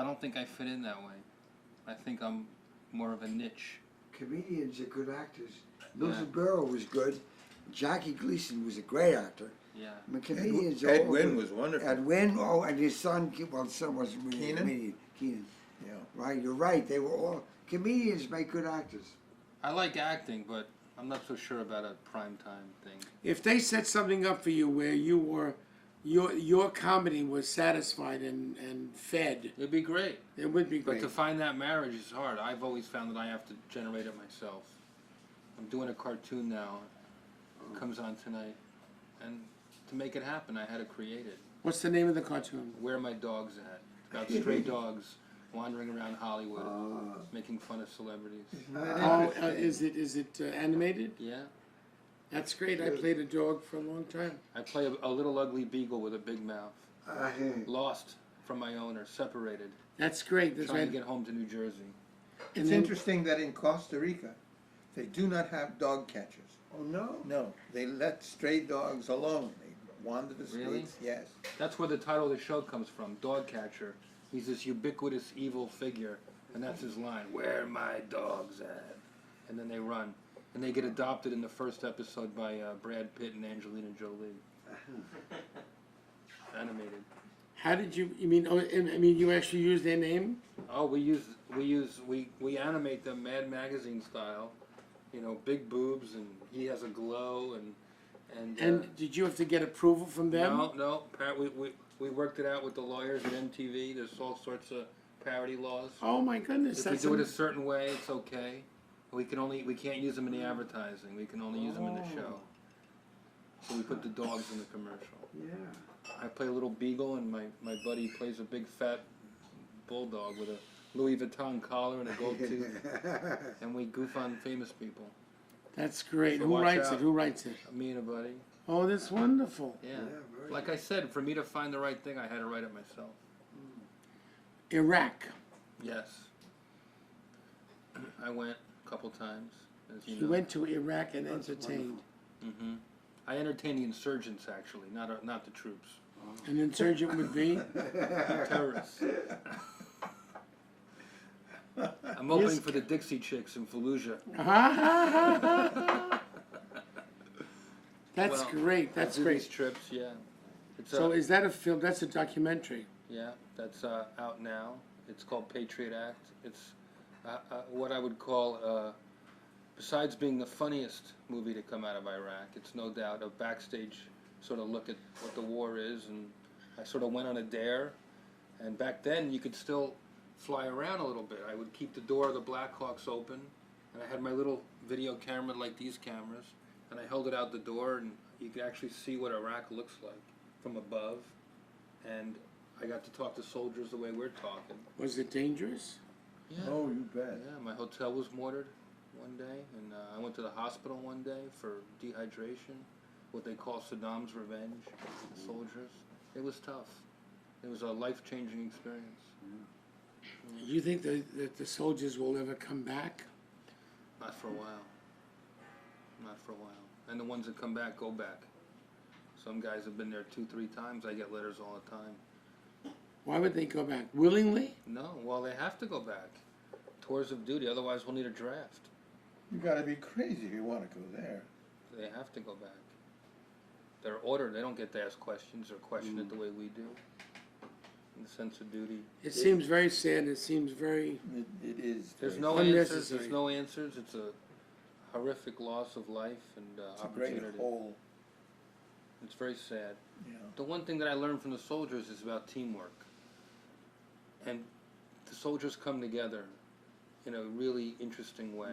I don't think I fit in that way. I think I'm more of a niche. Comedians are good actors. Milton Berle was good. Jackie Gleason was a great actor. Yeah. I mean, comedians Ed are all Wynn good. was wonderful. Ed Wynn, oh, and his son, well, his son wasn't really a Keenan? comedian. Keenan. Yeah. Right, you're right. They were all, comedians make good actors. I like acting, but I'm not so sure about a primetime thing. If they set something up for you where you were, your comedy was satisfied and fed, It'd be great. it would be But great. to find that marriage is hard. I've always found that I have to generate it myself. I'm doing a cartoon now. It comes on tonight. And to make it happen, I had to create it. What's the name of the cartoon? Where are my dogs at? About stray dogs wandering around Hollywood, making fun of celebrities. Oh, is it animated? Yeah. That's great. I played a dog for a long time. I play a little ugly beagle with a big mouth. Lost from my owner, separated, That's great. That's trying right. to get home to New Jersey. It's then- interesting that in Costa Rica, they do not have dog catchers. Oh, no? No, they let stray dogs alone. They wander the streets. Really? Yes. That's where the title of the show comes from, Dog Catcher. He's this ubiquitous evil figure, and that's his line, where are my dogs at? And then they run. And they get adopted in the first episode by Brad Pitt and Angelina Jolie. Animated. How did you? You mean? Oh, I mean, you actually use their name? Oh, we animate them Mad Magazine style. You know, big boobs, and he has a glow, and And did you have to get approval from them? no. We worked it out with the lawyers at MTV. There's all sorts of parody laws. Oh my goodness! If we That's do it a certain way, it's okay. We can't use them in the advertising. We can only use them in the show. So we put the dogs in the commercial. Yeah. I play a little beagle, and my buddy plays a big fat bulldog with a Louis Vuitton collar and a gold tooth. And we goof on famous people. That's great. So Who watch writes out. it? Who writes it? Me and a buddy. Oh, that's wonderful. Yeah. very Like I said, for me to find the right thing, I had to write it myself. Iraq. Yes. I went a couple times, as you You know. went to Iraq and That's entertained. hmm I entertained the insurgents, actually, not the troops. An insurgent would be? Terrorists. I'm opening for the Dixie Chicks in Fallujah. That's Well, great. That's I do these great. trips, yeah. It's So is that a film? That's a documentary. yeah, that's out now. It's called Patriot Act. It's what I would call, besides being the funniest movie to come out of Iraq, it's no doubt a backstage sort of look at what the war is. And I sort of went on a dare. And back then, you could still fly around a little bit. I would keep the door of the Black Hawks open, and I had my little video camera like these cameras, and I held it out the door, and you could actually see what Iraq looks like from above. And I got to talk to soldiers the way we're talking. Was it dangerous? Yeah. Oh, you bet. Yeah, my hotel was mortared one day, and I went to the hospital one day for dehydration, what they call Saddam's revenge, the soldiers. It was tough. It was a life-changing experience. You think that the soldiers will ever come back? Not for a while. Not for a while. And the ones that come back, go back. Some guys have been there 2-3 times. I get letters all the time. Why would they go back? Willingly? No, well, they have to go back. Tours of duty, otherwise we'll need a draft. You gotta be crazy if you wanna go there. They have to go back. They're ordered. They don't get to ask questions or question it the way we do. In the sense of duty. It seems very sad. It seems very... It is. There's very no sad. answers. Unnecessary. There's no answers. It's a horrific loss of life and It's a great opportunity. hole. It's very sad. Yeah. The one thing that I learned from the soldiers is about teamwork. And the soldiers come together in a really interesting way.